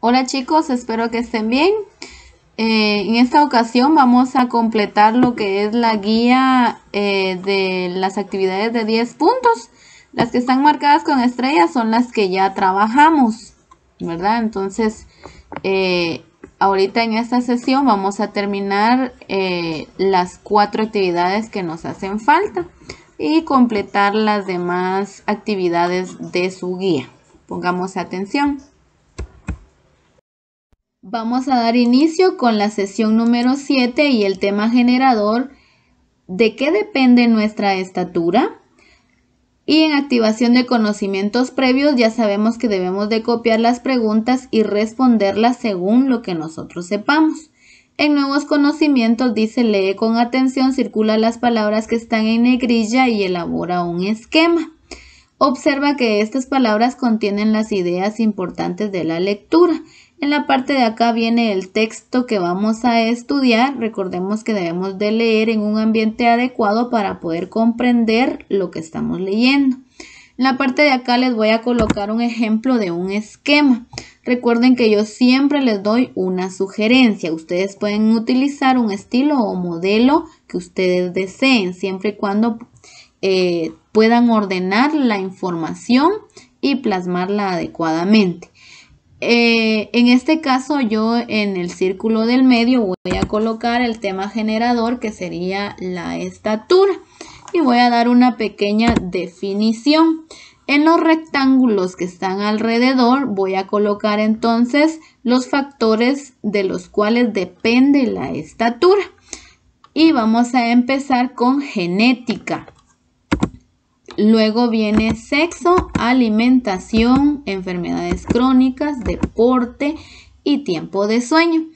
Hola chicos, espero que estén bien. En esta ocasión vamos a completar lo que es la guía de las actividades de 10 puntos. Las que están marcadas con estrellas son las que ya trabajamos, ¿verdad? Entonces, ahorita en esta sesión vamos a terminar las 4 actividades que nos hacen falta y completar las demás actividades de su guía. Pongamos atención. Vamos a dar inicio con la sesión número 7 y el tema generador, ¿de qué depende nuestra estatura? Y en activación de conocimientos previos ya sabemos que debemos de copiar las preguntas y responderlas según lo que nosotros sepamos. En nuevos conocimientos dice lee con atención, circula las palabras que están en negrilla y elabora un esquema. Observa que estas palabras contienen las ideas importantes de la lectura. En la parte de acá viene el texto que vamos a estudiar. Recordemos que debemos de leer en un ambiente adecuado para poder comprender lo que estamos leyendo. En la parte de acá les voy a colocar un ejemplo de un esquema. Recuerden que yo siempre les doy una sugerencia. Ustedes pueden utilizar un estilo o modelo que ustedes deseen, siempre y cuando puedan ordenar la información y plasmarla adecuadamente. En este caso yo en el círculo del medio voy a colocar el tema generador, que sería la estatura, y voy a dar una pequeña definición. En los rectángulos que están alrededor voy a colocar entonces los factores de los cuales depende la estatura. Y vamos a empezar con genética. Luego viene sexo, alimentación, enfermedades crónicas, deporte y tiempo de sueño.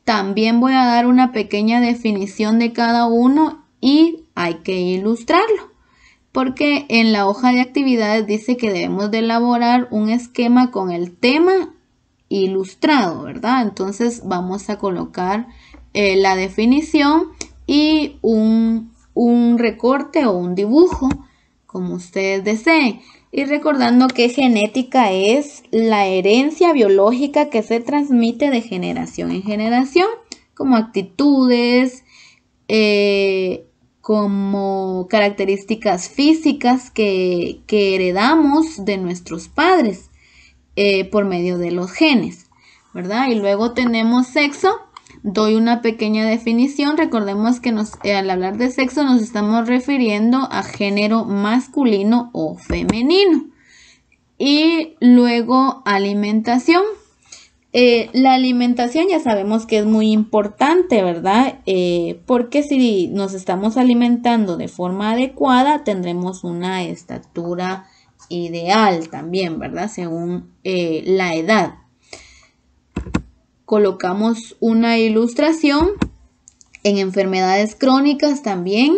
También voy a dar una pequeña definición de cada uno y hay que ilustrarlo, porque en la hoja de actividades dice que debemos de elaborar un esquema con el tema ilustrado, ¿verdad? Entonces vamos a colocar la definición y un recorte o un dibujo, como ustedes deseen. Y recordando que genética es la herencia biológica que se transmite de generación en generación, como actitudes, como características físicas que heredamos de nuestros padres por medio de los genes, ¿verdad? Y luego tenemos sexo. Doy una pequeña definición. Recordemos que al hablar de sexo nos estamos refiriendo a género masculino o femenino. Y luego alimentación. La alimentación ya sabemos que es muy importante, ¿verdad? Porque si nos estamos alimentando de forma adecuada, tendremos una estatura ideal también, ¿verdad? Según la edad. Colocamos una ilustración. En enfermedades crónicas también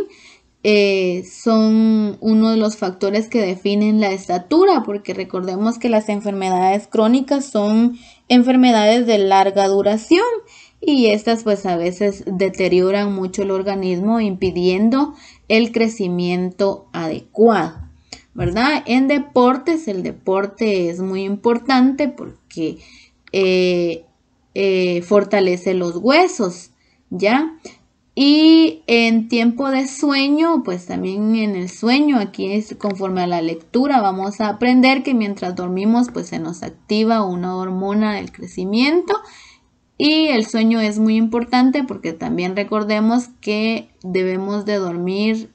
son uno de los factores que definen la estatura, porque recordemos que las enfermedades crónicas son enfermedades de larga duración y estas pues a veces deterioran mucho el organismo, impidiendo el crecimiento adecuado, ¿verdad? En deportes, el deporte es muy importante porque fortalece los huesos, ¿ya? Y en tiempo de sueño, pues también en el sueño, aquí es conforme a la lectura, vamos a aprender que mientras dormimos, pues se nos activa una hormona del crecimiento. Y el sueño es muy importante porque también recordemos que debemos de dormir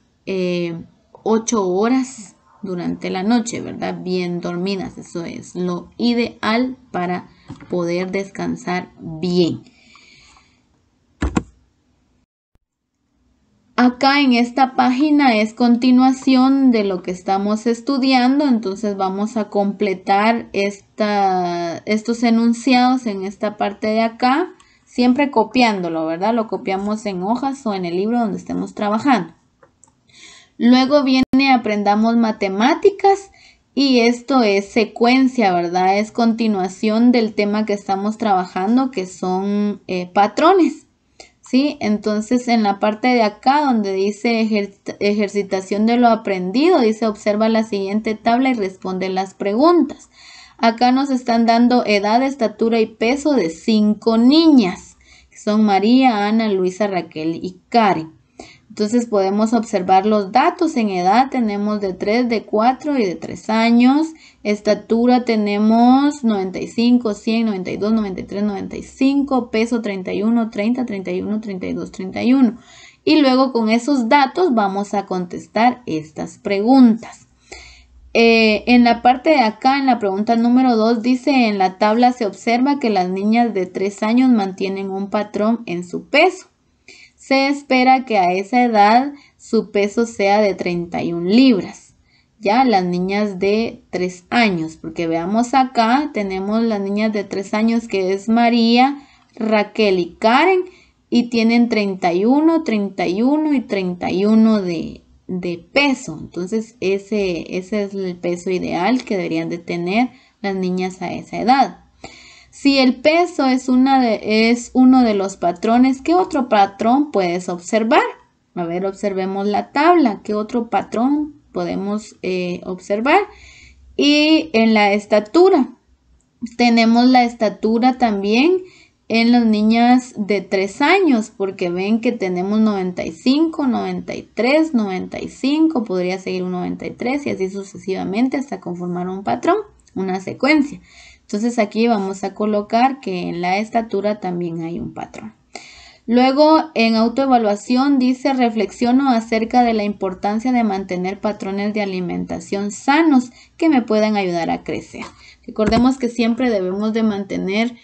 8 horas durante la noche, ¿verdad? Bien dormidas, eso es lo ideal para poder descansar bien. Acá en esta página es continuación de lo que estamos estudiando, entonces vamos a completar estos enunciados en esta parte de acá, siempre copiándolo, ¿verdad? Lo copiamos en hojas o en el libro donde estemos trabajando. Luego viene aprendamos matemáticas y esto es secuencia, ¿verdad? Es continuación del tema que estamos trabajando, que son patrones. ¿Sí? Entonces en la parte de acá donde dice ejercitación de lo aprendido, dice observa la siguiente tabla y responde las preguntas. Acá nos están dando edad, estatura y peso de 5 niñas, que son María, Ana, Luisa, Raquel y Karen. Entonces podemos observar los datos. En edad tenemos de 3, de 4 y de 3 años. Estatura tenemos 95, 100, 92, 93, 95. Peso 31, 30, 31, 32, 31. Y luego con esos datos vamos a contestar estas preguntas. En la parte de acá, en la pregunta número 2, dice: en la tabla se observa que las niñas de 3 años mantienen un patrón en su peso. Se espera que a esa edad su peso sea de 31 libras. Ya las niñas de 3 años, porque veamos acá, tenemos las niñas de 3 años que es María, Raquel y Karen, y tienen 31, 31 y 31 de peso. Entonces ese es el peso ideal que deberían de tener las niñas a esa edad. Si el peso es uno de los patrones, ¿qué otro patrón puedes observar? A ver, observemos la tabla. ¿Qué otro patrón podemos observar? Y en la estatura, tenemos la estatura también en las niñas de 3 años, porque ven que tenemos 95, 93, 95, podría seguir un 93 y así sucesivamente hasta conformar un patrón, una secuencia. Entonces aquí vamos a colocar que en la estatura también hay un patrón. Luego en autoevaluación dice: reflexiono acerca de la importancia de mantener patrones de alimentación sanos que me puedan ayudar a crecer. Recordemos que siempre debemos de mantener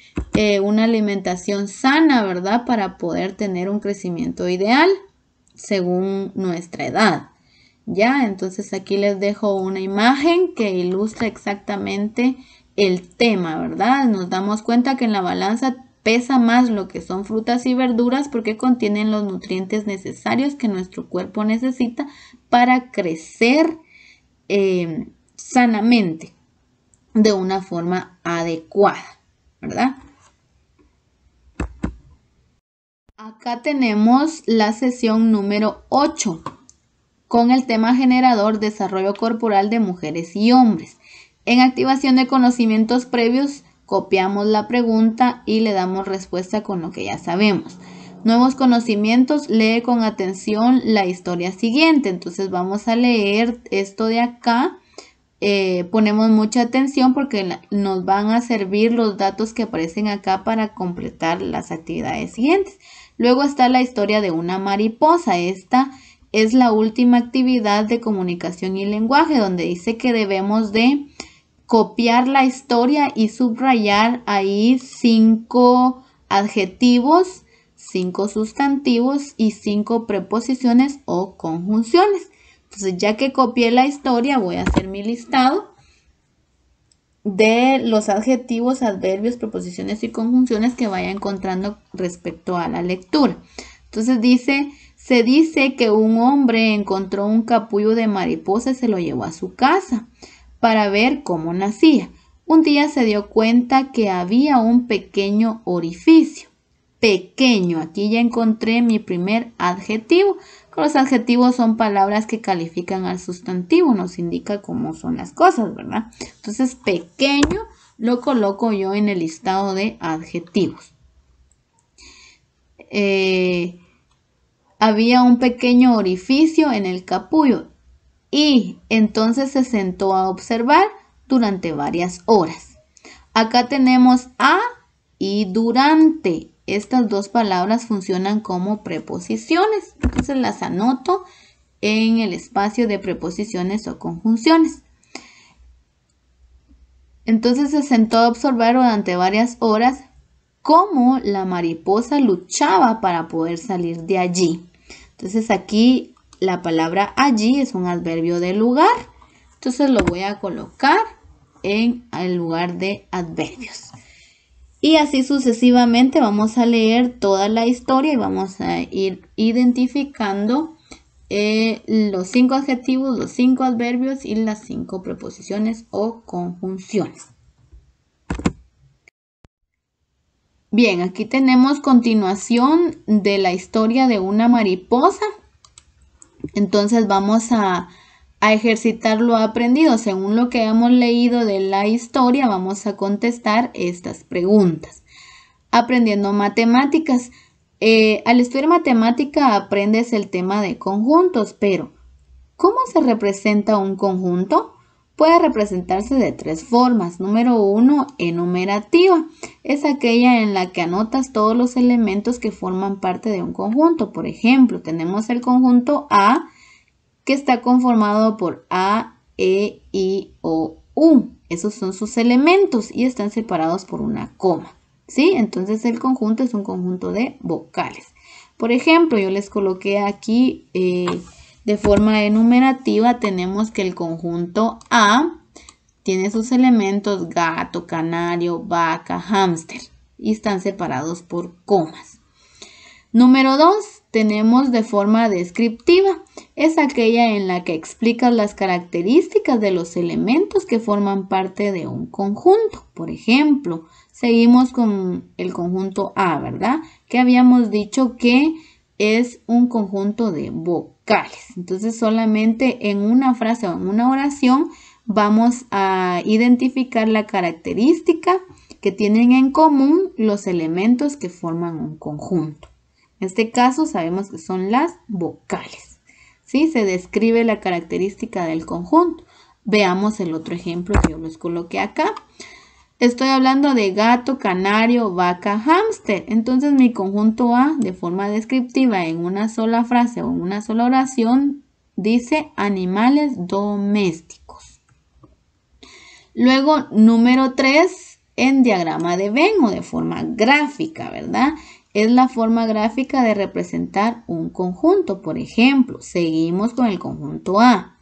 una alimentación sana, ¿verdad? Para poder tener un crecimiento ideal según nuestra edad. Ya, entonces aquí les dejo una imagen que ilustra exactamente el tema, ¿verdad? Nos damos cuenta que en la balanza pesa más lo que son frutas y verduras porque contienen los nutrientes necesarios que nuestro cuerpo necesita para crecer sanamente, de una forma adecuada, ¿verdad? Acá tenemos la sesión número 8 con el tema generador: desarrollo corporal de mujeres y hombres. En activación de conocimientos previos, copiamos la pregunta y le damos respuesta con lo que ya sabemos. Nuevos conocimientos, lee con atención la historia siguiente. Entonces vamos a leer esto de acá. Ponemos mucha atención porque nos van a servir los datos que aparecen acá para completar las actividades siguientes. Luego está la historia de una mariposa. Esta es la última actividad de comunicación y lenguaje, donde dice que debemos de copiar la historia y subrayar ahí 5 adjetivos, 5 sustantivos y 5 preposiciones o conjunciones. Entonces, ya que copié la historia, voy a hacer mi listado de los adjetivos, adverbios, preposiciones y conjunciones que vaya encontrando respecto a la lectura. Entonces se dice que un hombre encontró un capullo de mariposa y se lo llevó a su casa para ver cómo nacía. Un día se dio cuenta que había un pequeño orificio. Pequeño, aquí ya encontré mi primer adjetivo. Los adjetivos son palabras que califican al sustantivo, nos indica cómo son las cosas, ¿verdad? Entonces, pequeño lo coloco yo en el listado de adjetivos. Había un pequeño orificio en el capullo y entonces se sentó a observar durante varias horas. Acá tenemos a y durante. Estas dos palabras funcionan como preposiciones. Entonces las anoto en el espacio de preposiciones o conjunciones. Entonces se sentó a observar durante varias horas cómo la mariposa luchaba para poder salir de allí. Entonces aquí la palabra allí es un adverbio de lugar. Entonces lo voy a colocar en el lugar de adverbios. Y así sucesivamente vamos a leer toda la historia y vamos a ir identificando los 5 adjetivos, los 5 adverbios y las 5 preposiciones o conjunciones. Bien, aquí tenemos continuación de la historia de una mariposa. Entonces vamos a a ejercitar lo aprendido. Según lo que hemos leído de la historia, vamos a contestar estas preguntas. Aprendiendo matemáticas. Al estudiar matemática aprendes el tema de conjuntos, pero ¿cómo se representa un conjunto? Puede representarse de tres formas. Número 1, enumerativa. Es aquella en la que anotas todos los elementos que forman parte de un conjunto. Por ejemplo, tenemos el conjunto A, que está conformado por A, E, I, O, U. Esos son sus elementos y están separados por una coma, ¿sí? Entonces el conjunto es un conjunto de vocales. Por ejemplo, yo les coloqué aquí de forma enumerativa, tenemos que el conjunto A tiene sus elementos gato, canario, vaca, hámster y están separados por comas. Número 2, tenemos de forma descriptiva. Es aquella en la que explicas las características de los elementos que forman parte de un conjunto. Por ejemplo, seguimos con el conjunto A, ¿verdad? Que habíamos dicho que es un conjunto de vocales. Entonces, solamente en una frase o en una oración vamos a identificar la característica que tienen en común los elementos que forman un conjunto. En este caso sabemos que son las vocales, ¿sí? Se describe la característica del conjunto. Veamos el otro ejemplo que yo les coloqué acá. Estoy hablando de gato, canario, vaca, hámster. Entonces mi conjunto A, de forma descriptiva, en una sola frase o en una sola oración, dice animales domésticos. Luego, número 3, en diagrama de Venn o de forma gráfica, ¿verdad? Es la forma gráfica de representar un conjunto. Por ejemplo, seguimos con el conjunto A.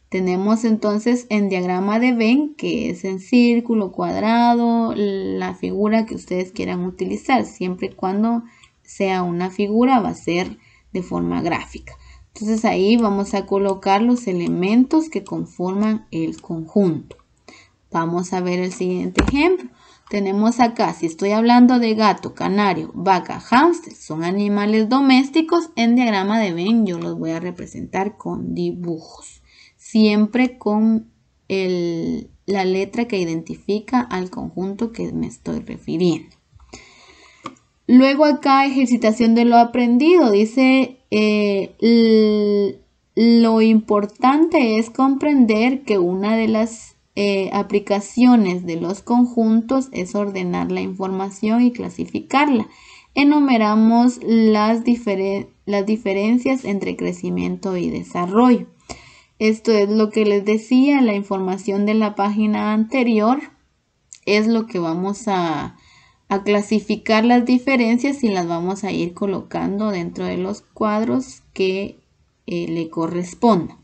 Tenemos entonces en diagrama de Venn, que es en círculo, cuadrado, la figura que ustedes quieran utilizar. Siempre y cuando sea una figura va a ser de forma gráfica. Entonces ahí vamos a colocar los elementos que conforman el conjunto. Vamos a ver el siguiente ejemplo. Tenemos acá, si estoy hablando de gato, canario, vaca, hámster, son animales domésticos. En diagrama de Venn yo los voy a representar con dibujos. Siempre con la letra que identifica al conjunto que me estoy refiriendo. Luego acá, ejercitación de lo aprendido. Dice, lo importante es comprender que una de las aplicaciones de los conjuntos es ordenar la información y clasificarla. Enumeramos las diferencias entre crecimiento y desarrollo. Esto es lo que les decía, la información de la página anterior es lo que vamos a clasificar las diferencias y las vamos a ir colocando dentro de los cuadros que le correspondan.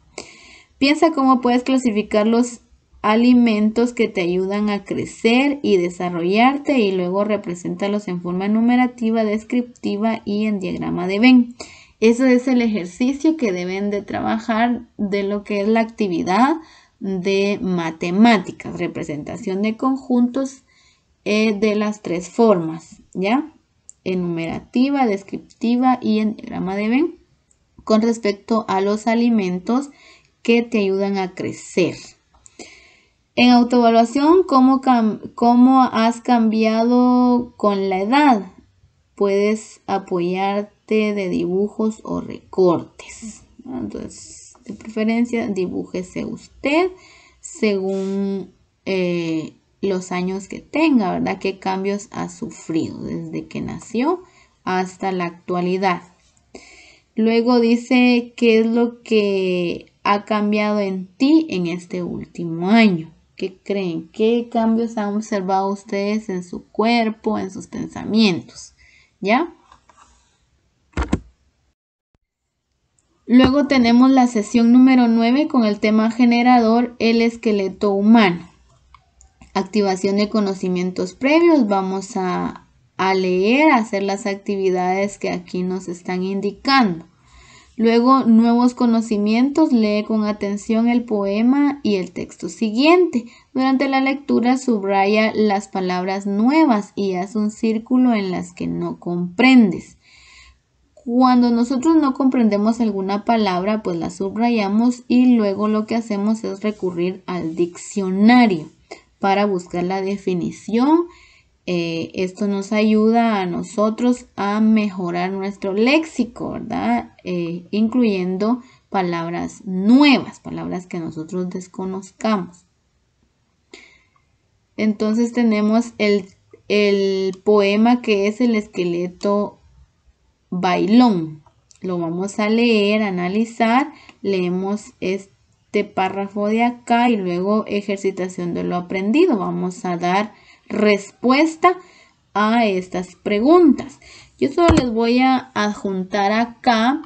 Piensa cómo puedes clasificar los alimentos que te ayudan a crecer y desarrollarte y luego represéntalos en forma enumerativa, descriptiva y en diagrama de Venn. Ese es el ejercicio que deben de trabajar de lo que es la actividad de matemáticas, representación de conjuntos de las tres formas, ¿ya? Enumerativa, descriptiva y en diagrama de Venn con respecto a los alimentos que te ayudan a crecer. En autoevaluación, ¿cómo has cambiado con la edad? Puedes apoyarte de dibujos o recortes. Entonces, de preferencia, dibújese usted según los años que tenga, ¿verdad? ¿Qué cambios ha sufrido desde que nació hasta la actualidad? Luego dice, ¿qué es lo que ha cambiado en ti en este último año? ¿Qué creen? ¿Qué cambios han observado ustedes en su cuerpo, en sus pensamientos? ¿Ya? Luego tenemos la sesión número 9 con el tema generador, el esqueleto humano. Activación de conocimientos previos. Vamos a leer, a hacer las actividades que aquí nos están indicando. Luego, nuevos conocimientos, lee con atención el poema y el texto siguiente. Durante la lectura, subraya las palabras nuevas y haz un círculo en las que no comprendes. Cuando nosotros no comprendemos alguna palabra, pues la subrayamos y luego lo que hacemos es recurrir al diccionario para buscar la definición. Esto nos ayuda a nosotros a mejorar nuestro léxico, ¿verdad? Incluyendo palabras nuevas, palabras que nosotros desconozcamos. Entonces tenemos el poema que es El esqueleto bailón. Lo vamos a leer, analizar, leemos este párrafo de acá y luego ejercitación de lo aprendido. Vamos a dar respuesta a estas preguntas. Yo solo les voy a adjuntar acá.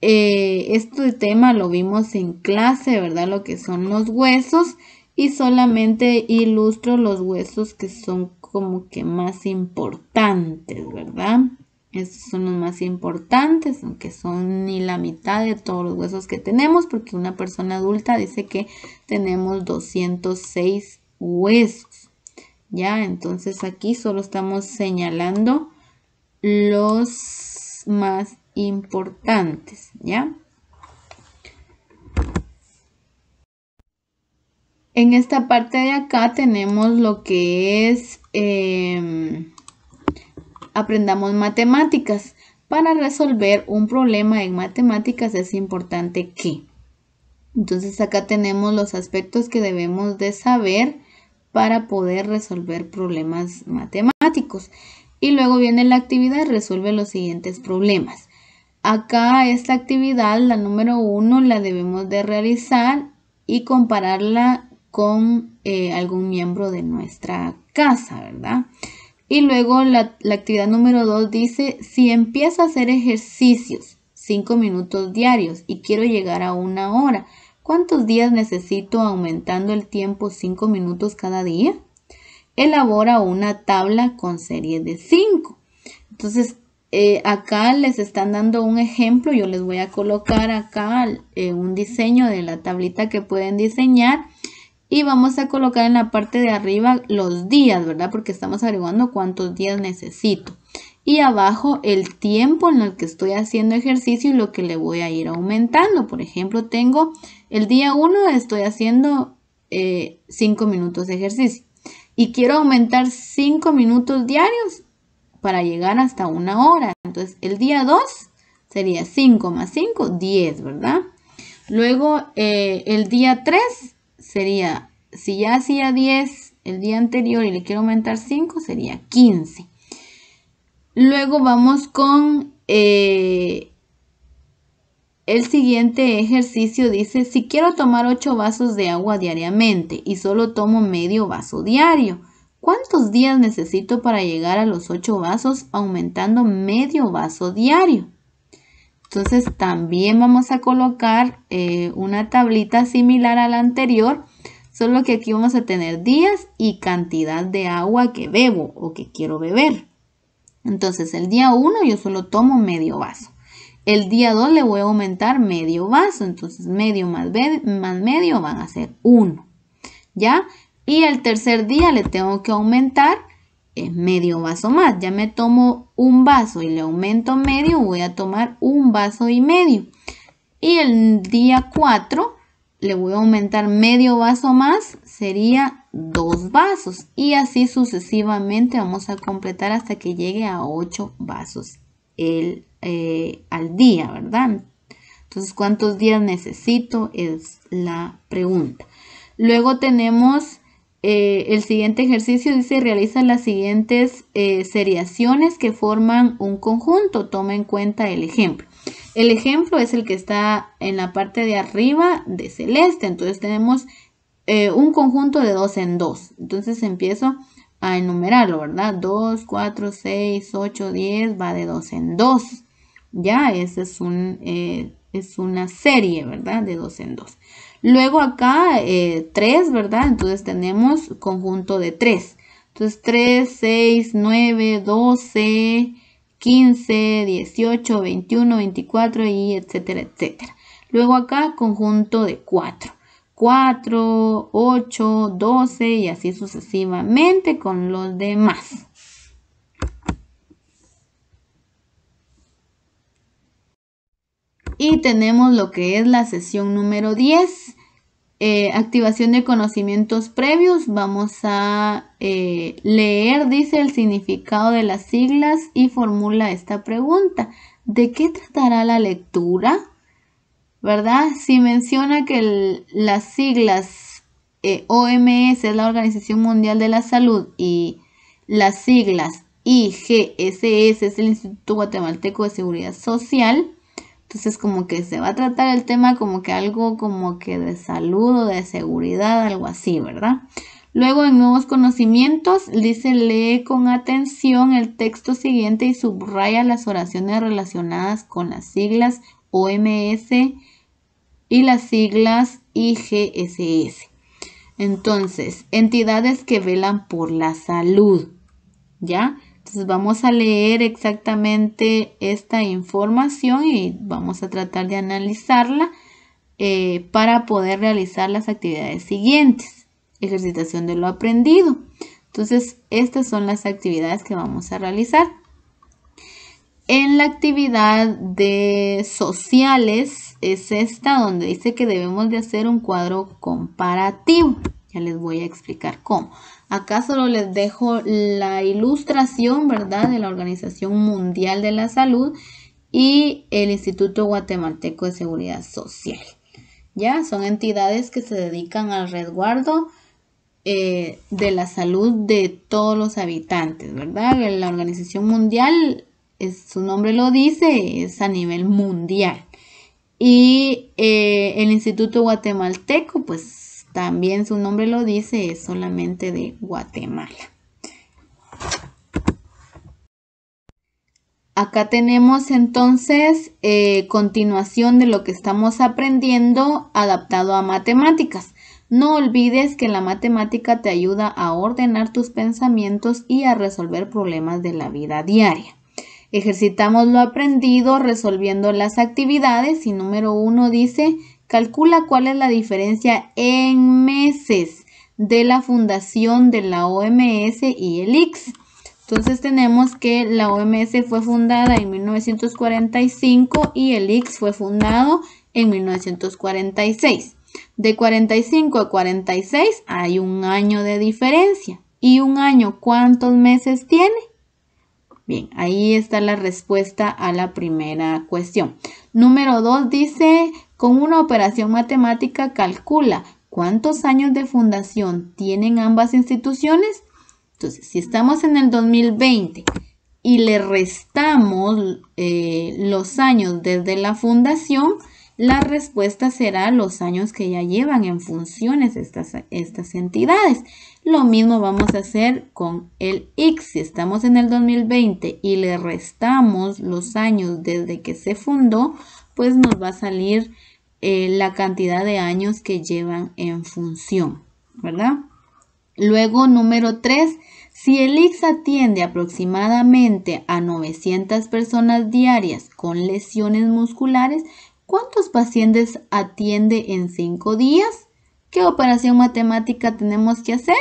Este tema lo vimos en clase, ¿verdad? Lo que son los huesos y solamente ilustro los huesos que son como que más importantes, ¿verdad? Estos son los más importantes, aunque son ni la mitad de todos los huesos que tenemos, porque una persona adulta dice que tenemos 206 huesos. Ya, entonces aquí solo estamos señalando los más importantes, ¿ya? En esta parte de acá tenemos lo que es aprendamos matemáticas. Para resolver un problema en matemáticas es importante que. Entonces acá tenemos los aspectos que debemos de saber para poder resolver problemas matemáticos. Y luego viene la actividad, resuelve los siguientes problemas. Acá esta actividad, la número 1, la debemos de realizar y compararla con algún miembro de nuestra casa, ¿verdad? Y luego la actividad número 2 dice, si empiezo a hacer ejercicios 5 minutos diarios y quiero llegar a 1 hora, ¿cuántos días necesito aumentando el tiempo 5 minutos cada día? Elabora una tabla con series de 5. Entonces, acá les están dando un ejemplo. Yo les voy a colocar acá un diseño de la tablita que pueden diseñar. Y vamos a colocar en la parte de arriba los días, ¿verdad? Porque estamos averiguando cuántos días necesito. Y abajo el tiempo en el que estoy haciendo ejercicio y lo que le voy a ir aumentando. Por ejemplo, tengo el día 1, estoy haciendo 5 minutos de ejercicio. Y quiero aumentar 5 minutos diarios para llegar hasta 1 hora. Entonces, el día 2 sería 5 más 5, 10, ¿verdad? Luego, el día 3 sería, si ya hacía 10 el día anterior y le quiero aumentar 5, sería 15. Luego vamos con el siguiente ejercicio. Dice, si quiero tomar 8 vasos de agua diariamente y solo tomo medio vaso diario, ¿cuántos días necesito para llegar a los 8 vasos aumentando medio vaso diario? Entonces también vamos a colocar una tablita similar a la anterior, solo que aquí vamos a tener días y cantidad de agua que bebo o que quiero beber. Entonces el día 1 yo solo tomo medio vaso. El día 2 le voy a aumentar medio vaso, entonces medio más medio van a ser 1. ¿Ya? Y el tercer día le tengo que aumentar medio vaso más. Ya me tomo un vaso y le aumento medio, voy a tomar un vaso y medio. Y el día 4 le voy a aumentar medio vaso más, sería 2 vasos. Y así sucesivamente vamos a completar hasta que llegue a 8 vasos al día, ¿verdad? Entonces, ¿cuántos días necesito? Es la pregunta. Luego tenemos el siguiente ejercicio, dice, realiza las siguientes seriaciones que forman un conjunto. Toma en cuenta el ejemplo. El ejemplo es el que está en la parte de arriba de celeste. Entonces tenemos un conjunto de 2 en 2. Entonces empiezo a enumerarlo, ¿verdad? 2, 4, 6, 8, 10, va de 2 en 2. Ya, ese es una serie, ¿verdad? De 2 en 2. Luego acá 3, ¿verdad? Entonces tenemos conjunto de 3. Entonces 3, 6, 9, 12, 15, 18, 21, 24 y etcétera, etcétera. Luego acá conjunto de 4. 4, 8, 12 y así sucesivamente con los demás. Y tenemos lo que es la sesión número 10. Activación de conocimientos previos. Vamos a leer, dice, el significado de las siglas y formula esta pregunta. ¿De qué tratará la lectura? ¿Verdad? Si menciona que las siglas OMS es la Organización Mundial de la Salud y las siglas IGSS es el Instituto Guatemalteco de Seguridad Social, entonces como que se va a tratar el tema como que algo como que de salud o de seguridad, algo así, ¿verdad? Luego en nuevos conocimientos dice lee con atención el texto siguiente y subraya las oraciones relacionadas con las siglas OMS y las siglas IGSS. Entonces, entidades que velan por la salud, ¿ya? Entonces vamos a leer exactamente esta información y vamos a tratar de analizarla para poder realizar las actividades siguientes. Ejercitación de lo aprendido. Entonces, estas son las actividades que vamos a realizar. En la actividad de sociales es esta donde dice que debemos de hacer un cuadro comparativo. Ya les voy a explicar cómo. Acá solo les dejo la ilustración, ¿verdad?, de la Organización Mundial de la Salud y el Instituto Guatemalteco de Seguridad Social. Ya son entidades que se dedican al resguardo de la salud de todos los habitantes, ¿verdad? La Organización Mundial, su nombre lo dice, es a nivel mundial. Y el Instituto Guatemalteco, pues también su nombre lo dice, es solamente de Guatemala. Acá tenemos entonces continuación de lo que estamos aprendiendo adaptado a matemáticas. No olvides que la matemática te ayuda a ordenar tus pensamientos y a resolver problemas de la vida diaria. Ejercitamos lo aprendido resolviendo las actividades y número 1 dice, calcula cuál es la diferencia en meses de la fundación de la OMS y el ICS. Entonces tenemos que la OMS fue fundada en 1945 y el ICS fue fundado en 1946. De 45 a 46 hay un año de diferencia. ¿Y un año cuántos meses tiene? Bien, ahí está la respuesta a la primera cuestión. Número 2 dice, con una operación matemática calcula cuántos años de fundación tienen ambas instituciones. Entonces, si estamos en el 2020 y le restamos los años desde la fundación, la respuesta será los años que ya llevan en funciones estas entidades. Lo mismo vamos a hacer con el ICS. Si estamos en el 2020 y le restamos los años desde que se fundó, pues nos va a salir la cantidad de años que llevan en función, ¿verdad? Luego, número 3, si el ICS atiende aproximadamente a 900 personas diarias con lesiones musculares, ¿cuántos pacientes atiende en 5 días? ¿Qué operación matemática tenemos que hacer?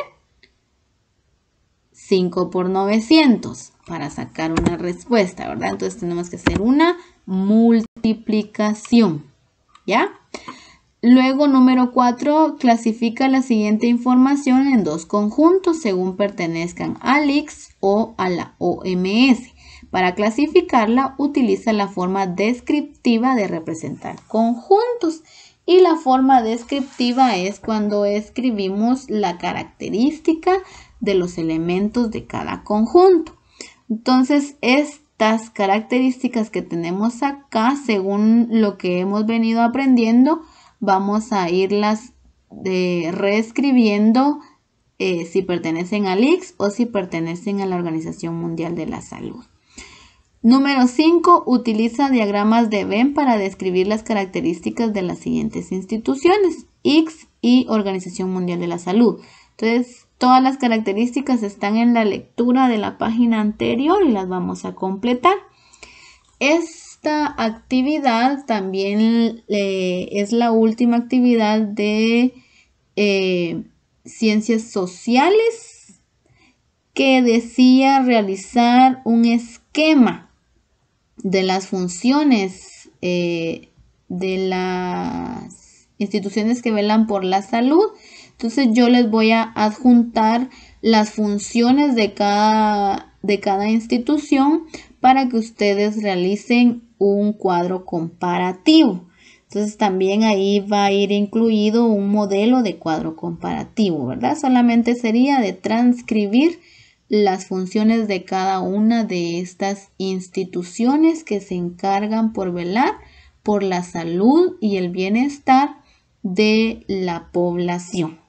5 por 900 para sacar una respuesta, ¿verdad? Entonces tenemos que hacer una multiplicación, ¿ya? Luego, número 4, clasifica la siguiente información en dos conjuntos según pertenezcan al ICS o a la OMS. Para clasificarla, utiliza la forma descriptiva de representar conjuntos. Y la forma descriptiva es cuando escribimos la característica de los elementos de cada conjunto. Entonces, estas características que tenemos acá, según lo que hemos venido aprendiendo, vamos a irlas reescribiendo si pertenecen al ICS o si pertenecen a la Organización Mundial de la Salud. Número 5. Utiliza diagramas de Venn para describir las características de las siguientes instituciones, ICS y Organización Mundial de la Salud. Entonces, todas las características están en la lectura de la página anterior y las vamos a completar. Esta actividad también es la última actividad de ciencias sociales que decía realizar un esquema de las funciones de las instituciones que velan por la salud. Entonces yo les voy a adjuntar las funciones de cada institución para que ustedes realicen un cuadro comparativo. Entonces también ahí va a ir incluido un modelo de cuadro comparativo, ¿verdad? Solamente sería de transcribir las funciones de cada una de estas instituciones que se encargan por velar por la salud y el bienestar de la población.